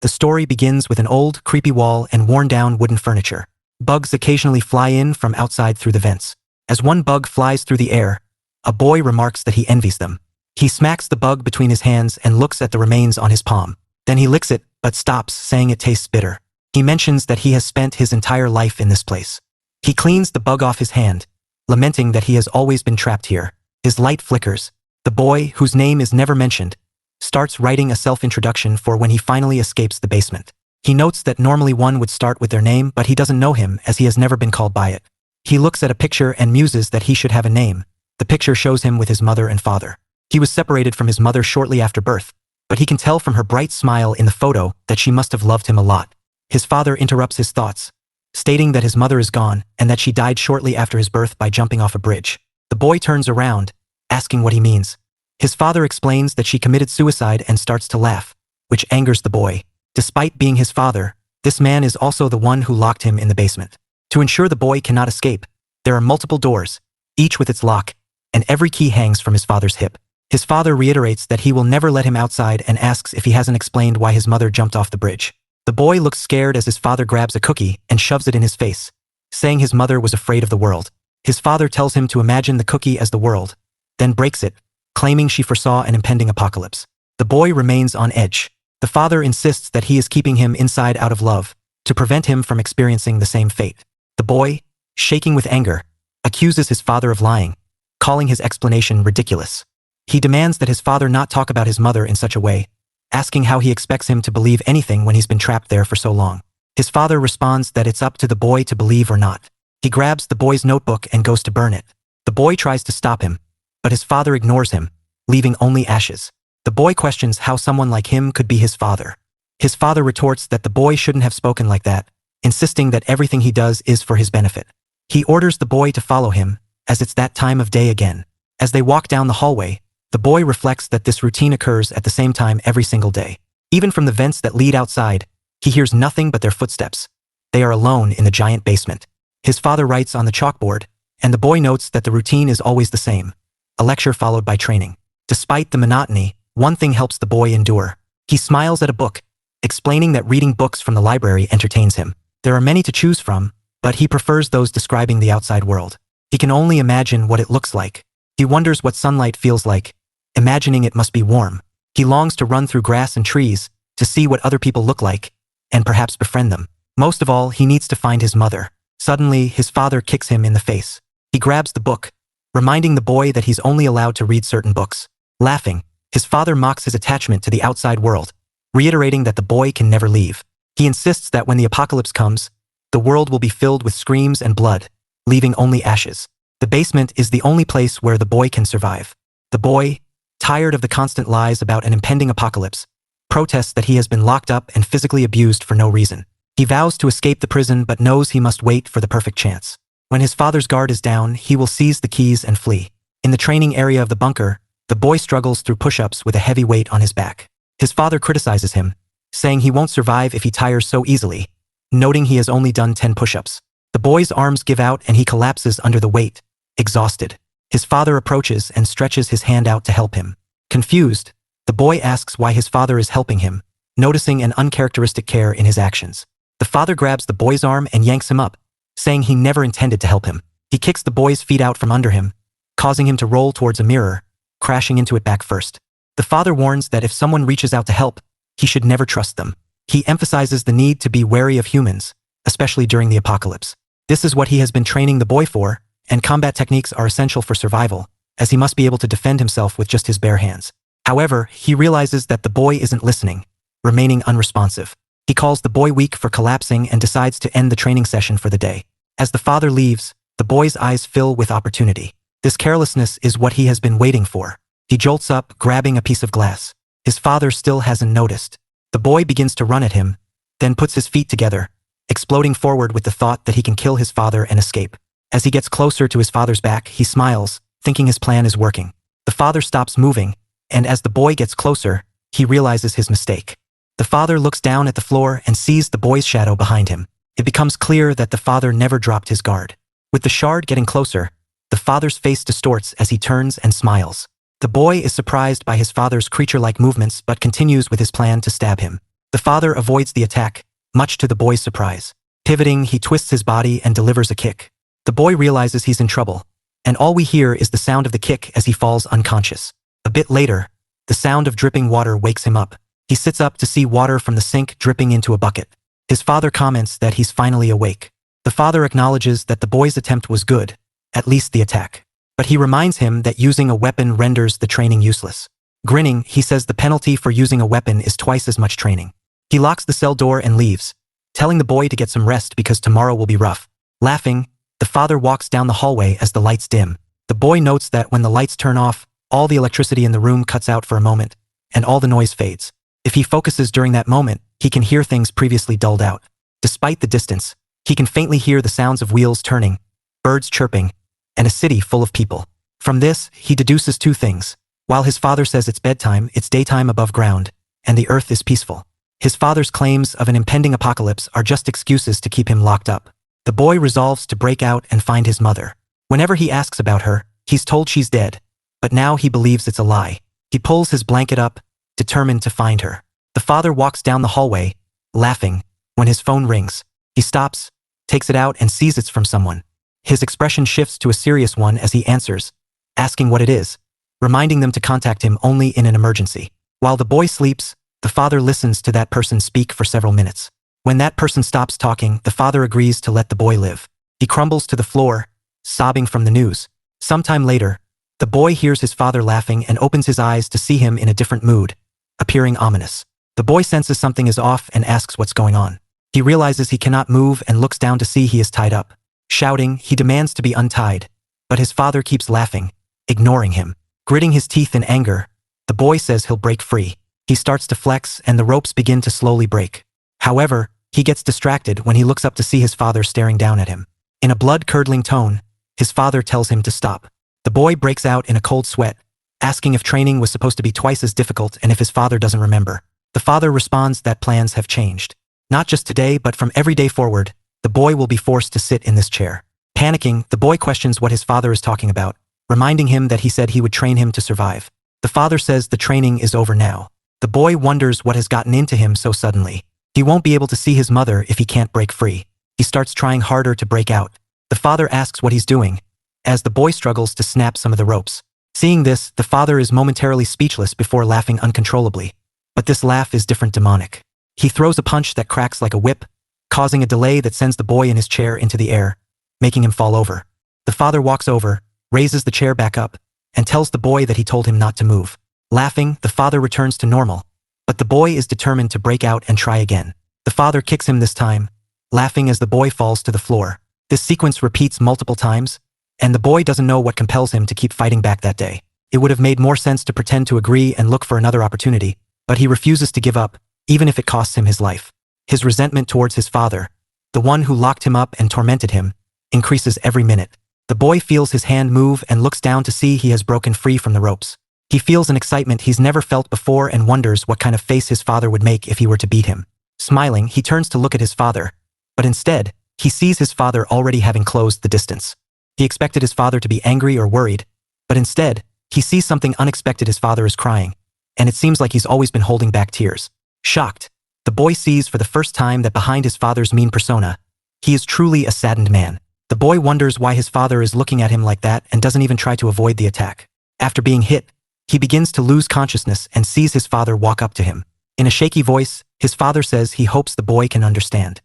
The story begins with an old, creepy wall and worn-down wooden furniture. Bugs occasionally fly in from outside through the vents. As one bug flies through the air, a boy remarks that he envies them. He smacks the bug between his hands and looks at the remains on his palm. Then he licks it, but stops, saying it tastes bitter. He mentions that he has spent his entire life in this place. He cleans the bug off his hand, lamenting that he has always been trapped here. His light flickers. The boy, whose name is never mentioned, starts writing a self-introduction for when he finally escapes the basement. He notes that normally one would start with their name, but he doesn't know him as he has never been called by it. He looks at a picture and muses that he should have a name. The picture shows him with his mother and father. He was separated from his mother shortly after birth, but he can tell from her bright smile in the photo that she must have loved him a lot. His father interrupts his thoughts, stating that his mother is gone and that she died shortly after his birth by jumping off a bridge. The boy turns around, asking what he means. His father explains that she committed suicide and starts to laugh, which angers the boy. Despite being his father, this man is also the one who locked him in the basement. To ensure the boy cannot escape, there are multiple doors, each with its lock, and every key hangs from his father's hip. His father reiterates that he will never let him outside and asks if he hasn't explained why his mother jumped off the bridge. The boy looks scared as his father grabs a cookie and shoves it in his face, saying his mother was afraid of the world. His father tells him to imagine the cookie as the world, then breaks it, claiming she foresaw an impending apocalypse. The boy remains on edge. The father insists that he is keeping him inside out of love, to prevent him from experiencing the same fate. The boy, shaking with anger, accuses his father of lying, calling his explanation ridiculous. He demands that his father not talk about his mother in such a way, asking how he expects him to believe anything when he's been trapped there for so long. His father responds that it's up to the boy to believe or not. He grabs the boy's notebook and goes to burn it. The boy tries to stop him, but his father ignores him, leaving only ashes. The boy questions how someone like him could be his father. His father retorts that the boy shouldn't have spoken like that, insisting that everything he does is for his benefit. He orders the boy to follow him, as it's that time of day again. As they walk down the hallway, the boy reflects that this routine occurs at the same time every single day. Even from the vents that lead outside, he hears nothing but their footsteps. They are alone in the giant basement. His father writes on the chalkboard, and the boy notes that the routine is always the same, a lecture followed by training. Despite the monotony, one thing helps the boy endure. He smiles at a book, explaining that reading books from the library entertains him. There are many to choose from, but he prefers those describing the outside world. He can only imagine what it looks like. He wonders what sunlight feels like, imagining it must be warm. He longs to run through grass and trees, to see what other people look like, and perhaps befriend them. Most of all, he needs to find his mother. Suddenly, his father kicks him in the face. He grabs the book, reminding the boy that he's only allowed to read certain books. Laughing, his father mocks his attachment to the outside world, reiterating that the boy can never leave. He insists that when the apocalypse comes, the world will be filled with screams and blood, leaving only ashes. The basement is the only place where the boy can survive. The boy, tired of the constant lies about an impending apocalypse, protests that he has been locked up and physically abused for no reason. He vows to escape the prison but knows he must wait for the perfect chance. When his father's guard is down, he will seize the keys and flee. In the training area of the bunker, the boy struggles through push-ups with a heavy weight on his back. His father criticizes him, saying he won't survive if he tires so easily, noting he has only done 10 push-ups. The boy's arms give out and he collapses under the weight, exhausted. His father approaches and stretches his hand out to help him. Confused, the boy asks why his father is helping him, noticing an uncharacteristic care in his actions. The father grabs the boy's arm and yanks him up, saying he never intended to help him. He kicks the boy's feet out from under him, causing him to roll towards a mirror, crashing into it back first. The father warns that if someone reaches out to help, he should never trust them. He emphasizes the need to be wary of humans, especially during the apocalypse. This is what he has been training the boy for, and combat techniques are essential for survival, as he must be able to defend himself with just his bare hands. However, he realizes that the boy isn't listening, remaining unresponsive. He calls the boy weak for collapsing and decides to end the training session for the day. As the father leaves, the boy's eyes fill with opportunity. This carelessness is what he has been waiting for. He jolts up, grabbing a piece of glass. His father still hasn't noticed. The boy begins to run at him, then puts his feet together, exploding forward with the thought that he can kill his father and escape. As he gets closer to his father's back, he smiles, thinking his plan is working. The father stops moving, and as the boy gets closer, he realizes his mistake. The father looks down at the floor and sees the boy's shadow behind him. It becomes clear that the father never dropped his guard. With the shard getting closer, the father's face distorts as he turns and smiles. The boy is surprised by his father's creature-like movements but continues with his plan to stab him. The father avoids the attack, much to the boy's surprise. Pivoting, he twists his body and delivers a kick. The boy realizes he's in trouble, and all we hear is the sound of the kick as he falls unconscious. A bit later, the sound of dripping water wakes him up. He sits up to see water from the sink dripping into a bucket. His father comments that he's finally awake. The father acknowledges that the boy's attempt was good, at least the attack. But he reminds him that using a weapon renders the training useless. Grinning, he says the penalty for using a weapon is twice as much training. He locks the cell door and leaves, telling the boy to get some rest because tomorrow will be rough. Laughing, the father walks down the hallway as the lights dim. The boy notes that when the lights turn off, all the electricity in the room cuts out for a moment, and all the noise fades. If he focuses during that moment, he can hear things previously dulled out. Despite the distance, he can faintly hear the sounds of wheels turning, birds chirping, and a city full of people. From this, he deduces two things. While his father says it's bedtime, it's daytime above ground, and the earth is peaceful. His father's claims of an impending apocalypse are just excuses to keep him locked up. The boy resolves to break out and find his mother. Whenever he asks about her, he's told she's dead, but now he believes it's a lie. He pulls his blanket up, determined to find her. The father walks down the hallway, laughing, when his phone rings. He stops, takes it out and sees it's from someone. His expression shifts to a serious one as he answers, asking what it is, reminding them to contact him only in an emergency. While the boy sleeps, the father listens to that person speak for several minutes. When that person stops talking, the father agrees to let the boy live. He crumbles to the floor, sobbing from the news. Sometime later, the boy hears his father laughing and opens his eyes to see him in a different mood, appearing ominous. The boy senses something is off and asks what's going on. He realizes he cannot move and looks down to see he is tied up. Shouting, he demands to be untied, but his father keeps laughing, ignoring him. Gritting his teeth in anger, the boy says he'll break free. He starts to flex and the ropes begin to slowly break. However, he gets distracted when he looks up to see his father staring down at him. In a blood-curdling tone, his father tells him to stop. The boy breaks out in a cold sweat, asking if training was supposed to be twice as difficult and if his father doesn't remember. The father responds that plans have changed. Not just today, but from every day forward, the boy will be forced to sit in this chair. Panicking, the boy questions what his father is talking about, reminding him that he said he would train him to survive. The father says the training is over now. The boy wonders what has gotten into him so suddenly. He won't be able to see his mother if he can't break free. He starts trying harder to break out. The father asks what he's doing, as the boy struggles to snap some of the ropes. Seeing this, the father is momentarily speechless before laughing uncontrollably. But this laugh is different demonic. He throws a punch that cracks like a whip, causing a delay that sends the boy in his chair into the air, making him fall over. The father walks over, raises the chair back up, and tells the boy that he told him not to move. Laughing, the father returns to normal, but the boy is determined to break out and try again. The father kicks him this time, laughing as the boy falls to the floor. This sequence repeats multiple times, and the boy doesn't know what compels him to keep fighting back that day. It would have made more sense to pretend to agree and look for another opportunity, but he refuses to give up, even if it costs him his life. His resentment towards his father, the one who locked him up and tormented him, increases every minute. The boy feels his hand move and looks down to see he has broken free from the ropes. He feels an excitement he's never felt before and wonders what kind of face his father would make if he were to beat him. Smiling, he turns to look at his father, but instead, he sees his father already having closed the distance. He expected his father to be angry or worried, but instead, he sees something unexpected. His father is crying, and it seems like he's always been holding back tears. Shocked, the boy sees for the first time that behind his father's mean persona, he is truly a saddened man. The boy wonders why his father is looking at him like that and doesn't even try to avoid the attack. After being hit, he begins to lose consciousness and sees his father walk up to him. In a shaky voice, his father says he hopes the boy can understand.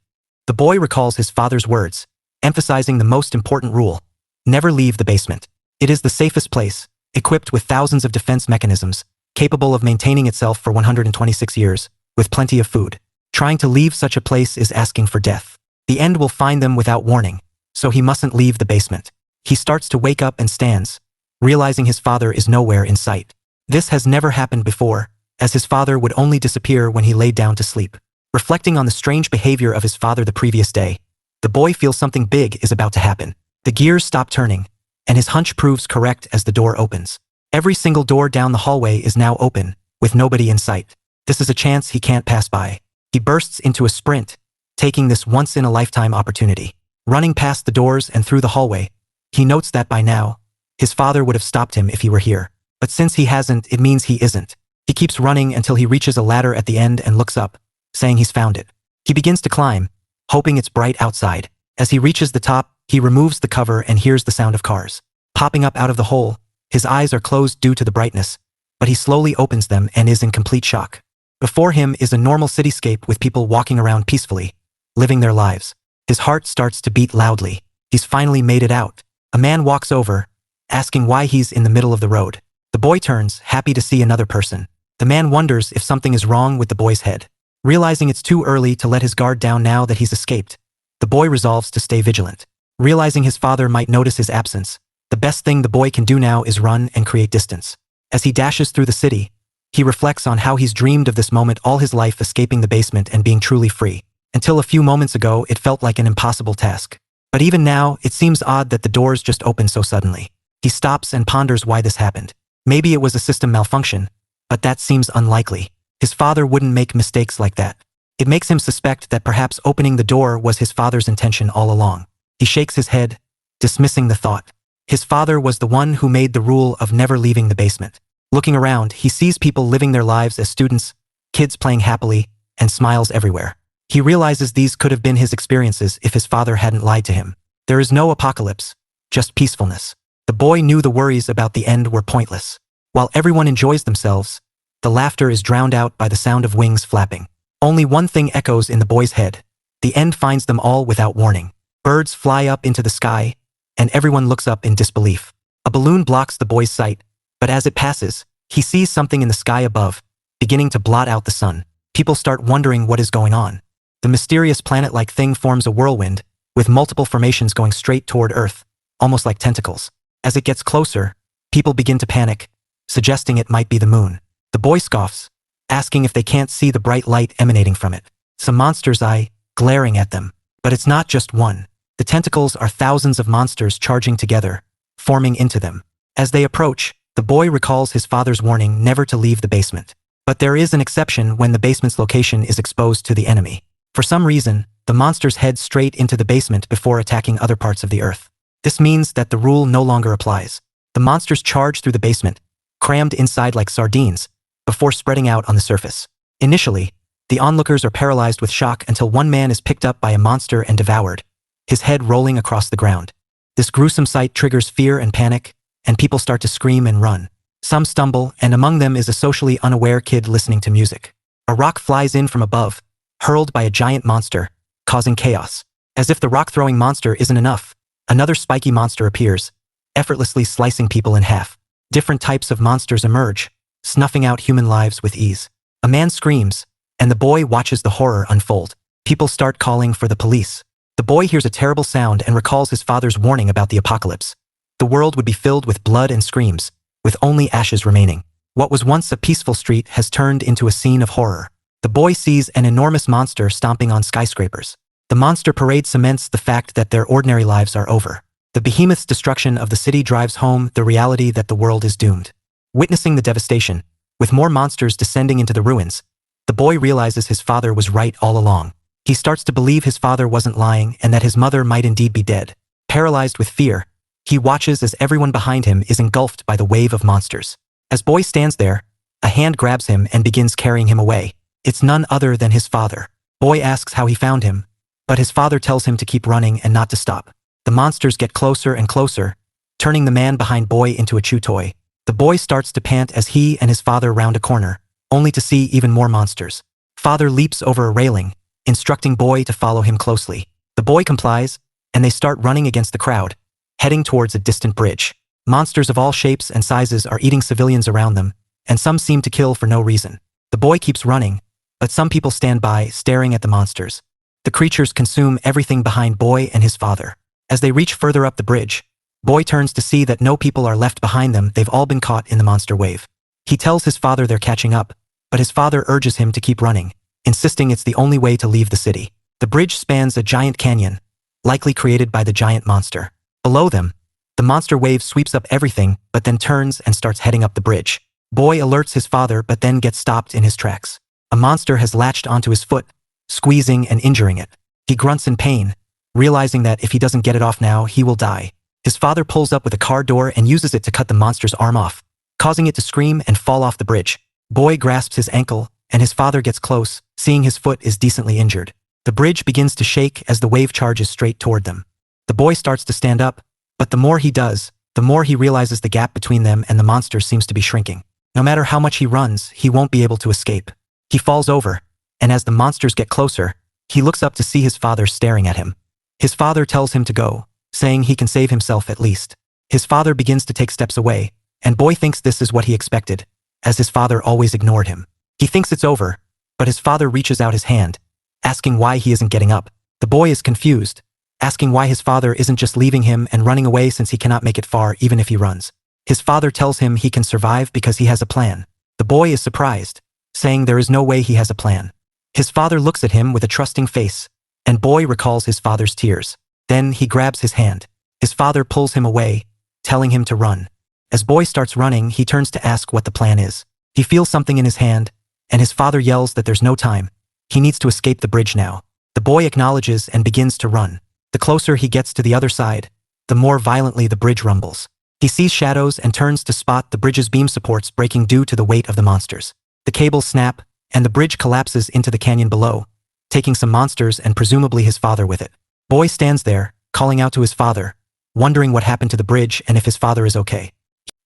The boy recalls his father's words, emphasizing the most important rule: never leave the basement. It is the safest place, equipped with thousands of defense mechanisms, capable of maintaining itself for 126 years, with plenty of food. Trying to leave such a place is asking for death. The end will find them without warning, so he mustn't leave the basement. He starts to wake up and stands, realizing his father is nowhere in sight. This has never happened before, as his father would only disappear when he laid down to sleep. Reflecting on the strange behavior of his father the previous day, the boy feels something big is about to happen. The gears stop turning, and his hunch proves correct as the door opens. Every single door down the hallway is now open, with nobody in sight. This is a chance he can't pass by. He bursts into a sprint, taking this once-in-a-lifetime opportunity. Running past the doors and through the hallway, he notes that by now, his father would have stopped him if he were here. But since he hasn't, it means he isn't. He keeps running until he reaches a ladder at the end and looks up, saying he's found it. He begins to climb, hoping it's bright outside. As he reaches the top, he removes the cover and hears the sound of cars popping up out of the hole. His eyes are closed due to the brightness, but he slowly opens them and is in complete shock. Before him is a normal cityscape with people walking around peacefully, living their lives. His heart starts to beat loudly. He's finally made it out. A man walks over, asking why he's in the middle of the road. The boy turns, happy to see another person. The man wonders if something is wrong with the boy's head. Realizing it's too early to let his guard down now that he's escaped, the boy resolves to stay vigilant. Realizing his father might notice his absence, the best thing the boy can do now is run and create distance. As he dashes through the city, he reflects on how he's dreamed of this moment all his life, escaping the basement and being truly free. Until a few moments ago, it felt like an impossible task. But even now, it seems odd that the doors just open so suddenly. He stops and ponders why this happened. Maybe it was a system malfunction, but that seems unlikely. His father wouldn't make mistakes like that. It makes him suspect that perhaps opening the door was his father's intention all along. He shakes his head, dismissing the thought. His father was the one who made the rule of never leaving the basement. Looking around, he sees people living their lives as students, kids playing happily, and smiles everywhere. He realizes these could have been his experiences if his father hadn't lied to him. There is no apocalypse, just peacefulness. The boy knew the worries about the end were pointless. While everyone enjoys themselves, the laughter is drowned out by the sound of wings flapping. Only one thing echoes in the boy's head. The end finds them all without warning. Birds fly up into the sky, and everyone looks up in disbelief. A balloon blocks the boy's sight, but as it passes, he sees something in the sky above, beginning to blot out the sun. People start wondering what is going on. The mysterious planet-like thing forms a whirlwind, with multiple formations going straight toward Earth, almost like tentacles. As it gets closer, people begin to panic, suggesting it might be the moon. The boy scoffs, asking if they can't see the bright light emanating from it. Some monsters eye, glaring at them. But it's not just one. The tentacles are thousands of monsters charging together, forming into them. As they approach, the boy recalls his father's warning never to leave the basement. But there is an exception when the basement's location is exposed to the enemy. For some reason, the monsters head straight into the basement before attacking other parts of the Earth. This means that the rule no longer applies. The monsters charge through the basement, crammed inside like sardines, before spreading out on the surface. Initially, the onlookers are paralyzed with shock until one man is picked up by a monster and devoured, his head rolling across the ground. This gruesome sight triggers fear and panic, and people start to scream and run. Some stumble, and among them is a socially unaware kid listening to music. A rock flies in from above, hurled by a giant monster, causing chaos. As if the rock-throwing monster isn't enough, another spiky monster appears, effortlessly slicing people in half. Different types of monsters emerge, snuffing out human lives with ease. A man screams, and the boy watches the horror unfold. People start calling for the police. The boy hears a terrible sound and recalls his father's warning about the apocalypse. The world would be filled with blood and screams, with only ashes remaining. What was once a peaceful street has turned into a scene of horror. The boy sees an enormous monster stomping on skyscrapers. The monster parade cements the fact that their ordinary lives are over. The behemoth's destruction of the city drives home the reality that the world is doomed. Witnessing the devastation, with more monsters descending into the ruins, the boy realizes his father was right all along. He starts to believe his father wasn't lying and that his mother might indeed be dead. Paralyzed with fear, he watches as everyone behind him is engulfed by the wave of monsters. As boy stands there, a hand grabs him and begins carrying him away. It's none other than his father. Boy asks how he found him, but his father tells him to keep running and not to stop. The monsters get closer and closer, turning the man behind boy into a chew toy. The boy starts to pant as he and his father round a corner, only to see even more monsters. Father leaps over a railing, instructing boy to follow him closely. The boy complies, and they start running against the crowd, heading towards a distant bridge. Monsters of all shapes and sizes are eating civilians around them, and some seem to kill for no reason. The boy keeps running, but some people stand by, staring at the monsters. The creatures consume everything behind boy and his father. As they reach further up the bridge, boy turns to see that no people are left behind them. They've all been caught in the monster wave. He tells his father they're catching up, but his father urges him to keep running, insisting it's the only way to leave the city. The bridge spans a giant canyon, likely created by the giant monster. Below them, the monster wave sweeps up everything, but then turns and starts heading up the bridge. Boy alerts his father but then gets stopped in his tracks. A monster has latched onto his foot, squeezing and injuring it. He grunts in pain, realizing that if he doesn't get it off now, he will die. His father pulls up with a car door and uses it to cut the monster's arm off, causing it to scream and fall off the bridge. Boy grasps his ankle, and his father gets close, seeing his foot is decently injured. The bridge begins to shake as the wave charges straight toward them. The boy starts to stand up, but the more he does, the more he realizes the gap between them and the monster seems to be shrinking. No matter how much he runs, he won't be able to escape. He falls over, and as the monsters get closer, he looks up to see his father staring at him. His father tells him to go, saying he can save himself at least. His father begins to take steps away, and boy thinks this is what he expected, as his father always ignored him. He thinks it's over, but his father reaches out his hand, asking why he isn't getting up. The boy is confused, asking why his father isn't just leaving him and running away since he cannot make it far even if he runs. His father tells him he can survive because he has a plan. The boy is surprised, saying there is no way he has a plan. His father looks at him with a trusting face, and boy recalls his father's tears. Then he grabs his hand. His father pulls him away, telling him to run. As boy starts running, he turns to ask what the plan is. He feels something in his hand, and his father yells that there's no time. He needs to escape the bridge now. The boy acknowledges and begins to run. The closer he gets to the other side, the more violently the bridge rumbles. He sees shadows and turns to spot the bridge's beam supports breaking due to the weight of the monsters. The cables snap, and the bridge collapses into the canyon below, taking some monsters and presumably his father with it. Boy stands there, calling out to his father, wondering what happened to the bridge and if his father is okay.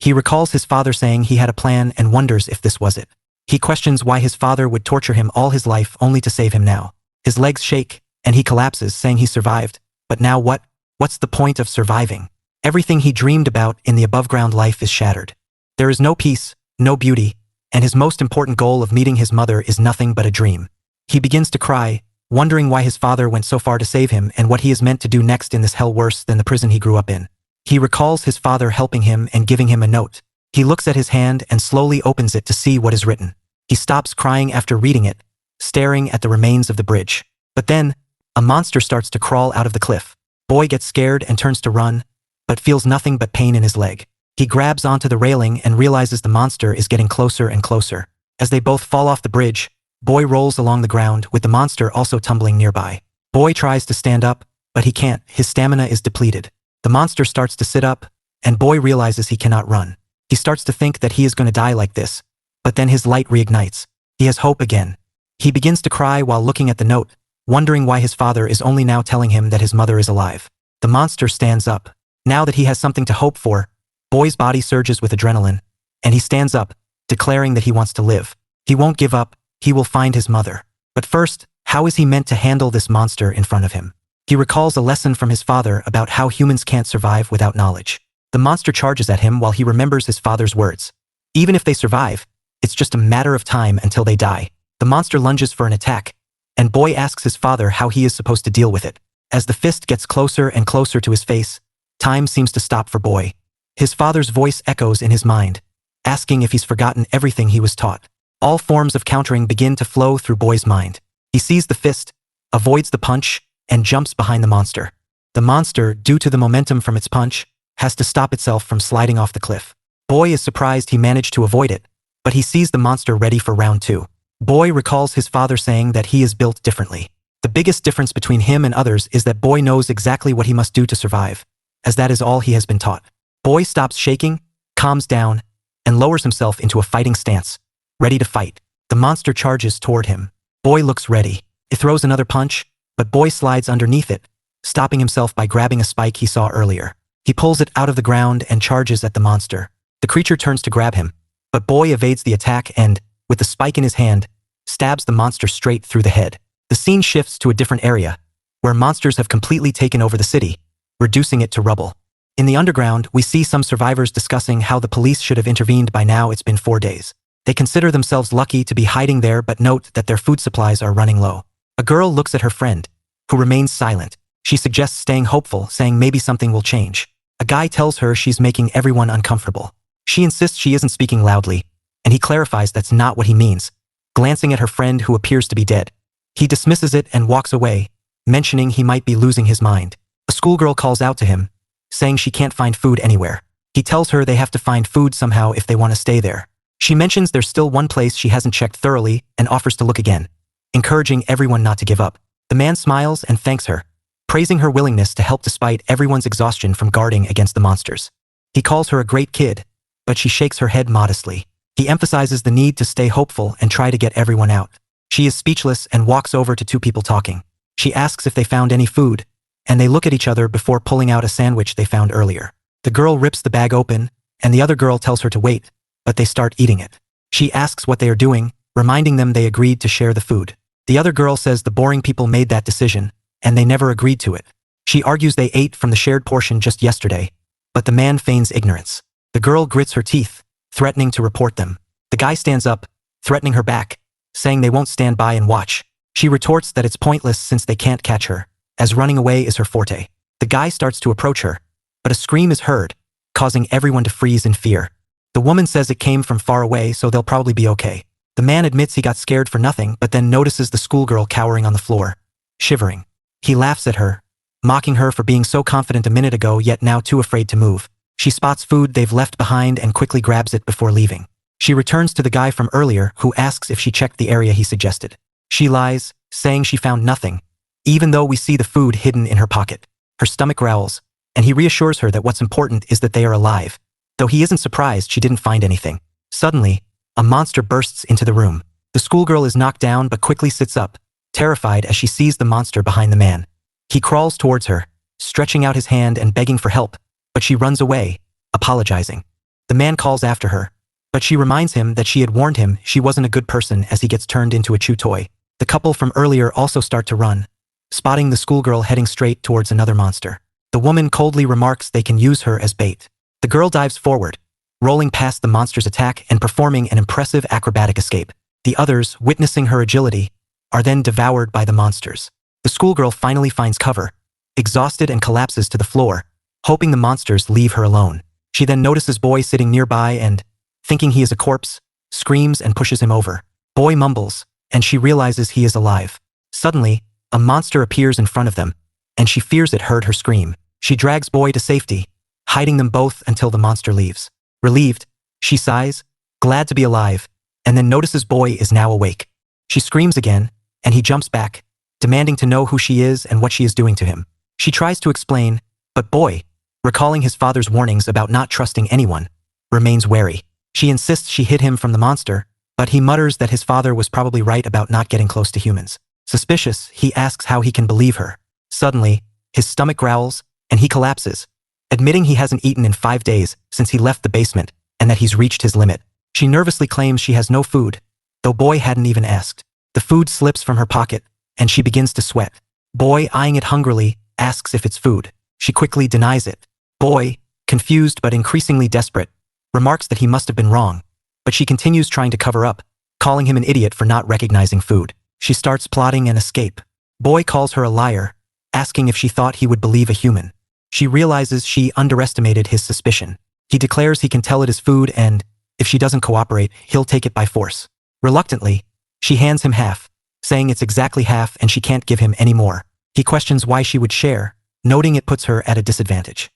He recalls his father saying he had a plan and wonders if this was it. He questions why his father would torture him all his life only to save him now. His legs shake, and he collapses, saying he survived. But now what? What's the point of surviving? Everything he dreamed about in the above-ground life is shattered. There is no peace, no beauty, and his most important goal of meeting his mother is nothing but a dream. He begins to cry, wondering why his father went so far to save him and what he is meant to do next in this hell worse than the prison he grew up in. He recalls his father helping him and giving him a note. He looks at his hand and slowly opens it to see what is written. He stops crying after reading it, staring at the remains of the bridge. But then, a monster starts to crawl out of the cliff. Boy gets scared and turns to run, but feels nothing but pain in his leg. He grabs onto the railing and realizes the monster is getting closer and closer. As they both fall off the bridge, Boy rolls along the ground with the monster also tumbling nearby. Boy tries to stand up, but he can't. His stamina is depleted. The monster starts to sit up, and Boy realizes he cannot run. He starts to think that he is going to die like this, but then his light reignites. He has hope again. He begins to cry while looking at the note, wondering why his father is only now telling him that his mother is alive. The monster stands up. Now that he has something to hope for, Boy's body surges with adrenaline, and he stands up, declaring that he wants to live. He won't give up. He will find his mother. But first, how is he meant to handle this monster in front of him? He recalls a lesson from his father about how humans can't survive without knowledge. The monster charges at him while he remembers his father's words. Even if they survive, it's just a matter of time until they die. The monster lunges for an attack, and Boy asks his father how he is supposed to deal with it. As the fist gets closer and closer to his face, time seems to stop for Boy. His father's voice echoes in his mind, asking if he's forgotten everything he was taught. All forms of countering begin to flow through Boy's mind. He sees the fist, avoids the punch, and jumps behind the monster. The monster, due to the momentum from its punch, has to stop itself from sliding off the cliff. Boy is surprised he managed to avoid it, but he sees the monster ready for round 2. Boy recalls his father saying that he is built differently. The biggest difference between him and others is that Boy knows exactly what he must do to survive, as that is all he has been taught. Boy stops shaking, calms down, and lowers himself into a fighting stance, ready to fight. The monster charges toward him. Boy looks ready. It throws another punch, but Boy slides underneath it, stopping himself by grabbing a spike he saw earlier. He pulls it out of the ground and charges at the monster. The creature turns to grab him, but Boy evades the attack and, with the spike in his hand, stabs the monster straight through the head. The scene shifts to a different area, where monsters have completely taken over the city, reducing it to rubble. In the underground, we see some survivors discussing how the police should have intervened by now. It's been 4 days. They consider themselves lucky to be hiding there but note that their food supplies are running low. A girl looks at her friend, who remains silent. She suggests staying hopeful, saying maybe something will change. A guy tells her she's making everyone uncomfortable. She insists she isn't speaking loudly, and he clarifies that's not what he means, glancing at her friend who appears to be dead. He dismisses it and walks away, mentioning he might be losing his mind. A schoolgirl calls out to him, saying she can't find food anywhere. He tells her they have to find food somehow if they want to stay there. She mentions there's still one place she hasn't checked thoroughly and offers to look again, encouraging everyone not to give up. The man smiles and thanks her, praising her willingness to help despite everyone's exhaustion from guarding against the monsters. He calls her a great kid, but she shakes her head modestly. He emphasizes the need to stay hopeful and try to get everyone out. She is speechless and walks over to two people talking. She asks if they found any food, and they look at each other before pulling out a sandwich they found earlier. The girl rips the bag open, and the other girl tells her to wait, but they start eating it. She asks what they are doing, reminding them they agreed to share the food. The other girl says the boring people made that decision, and they never agreed to it. She argues they ate from the shared portion just yesterday, but the man feigns ignorance. The girl grits her teeth, threatening to report them. The guy stands up, threatening her back, saying they won't stand by and watch. She retorts that it's pointless since they can't catch her, as running away is her forte. The guy starts to approach her, but a scream is heard, causing everyone to freeze in fear. The woman says it came from far away, so they'll probably be okay. The man admits he got scared for nothing, but then notices the schoolgirl cowering on the floor, shivering. He laughs at her, mocking her for being so confident a minute ago yet now too afraid to move. She spots food they've left behind and quickly grabs it before leaving. She returns to the guy from earlier who asks if she checked the area he suggested. She lies, saying she found nothing, even though we see the food hidden in her pocket. Her stomach growls, and he reassures her that what's important is that they are alive, though he isn't surprised she didn't find anything. Suddenly, a monster bursts into the room. The schoolgirl is knocked down but quickly sits up, terrified as she sees the monster behind the man. He crawls towards her, stretching out his hand and begging for help, but she runs away, apologizing. The man calls after her, but she reminds him that she had warned him she wasn't a good person as he gets turned into a chew toy. The couple from earlier also start to run, spotting the schoolgirl heading straight towards another monster. The woman coldly remarks they can use her as bait. The girl dives forward, rolling past the monster's attack and performing an impressive acrobatic escape. The others, witnessing her agility, are then devoured by the monsters. The schoolgirl finally finds cover, exhausted, and collapses to the floor, hoping the monsters leave her alone. She then notices Boy sitting nearby and, thinking he is a corpse, screams and pushes him over. Boy mumbles, and she realizes he is alive. Suddenly, a monster appears in front of them, and she fears it heard her scream. She drags Boy to safety, hiding them both until the monster leaves. Relieved, she sighs, glad to be alive, and then notices Boy is now awake. She screams again, and he jumps back, demanding to know who she is and what she is doing to him. She tries to explain, but Boy, recalling his father's warnings about not trusting anyone, remains wary. She insists she hid him from the monster, but he mutters that his father was probably right about not getting close to humans. Suspicious, he asks how he can believe her. Suddenly, his stomach growls, and he collapses, admitting he hasn't eaten in 5 days since he left the basement and that he's reached his limit. She nervously claims she has no food, though Boy hadn't even asked. The food slips from her pocket, and she begins to sweat. Boy, eyeing it hungrily, asks if it's food. She quickly denies it. Boy, confused but increasingly desperate, remarks that he must have been wrong, but she continues trying to cover up, calling him an idiot for not recognizing food. She starts plotting an escape. Boy calls her a liar, asking if she thought he would believe a human. She realizes she underestimated his suspicion. He declares he can tell it is food and, if she doesn't cooperate, he'll take it by force. Reluctantly, she hands him half, saying it's exactly half and she can't give him any more. He questions why she would share, noting it puts her at a disadvantage.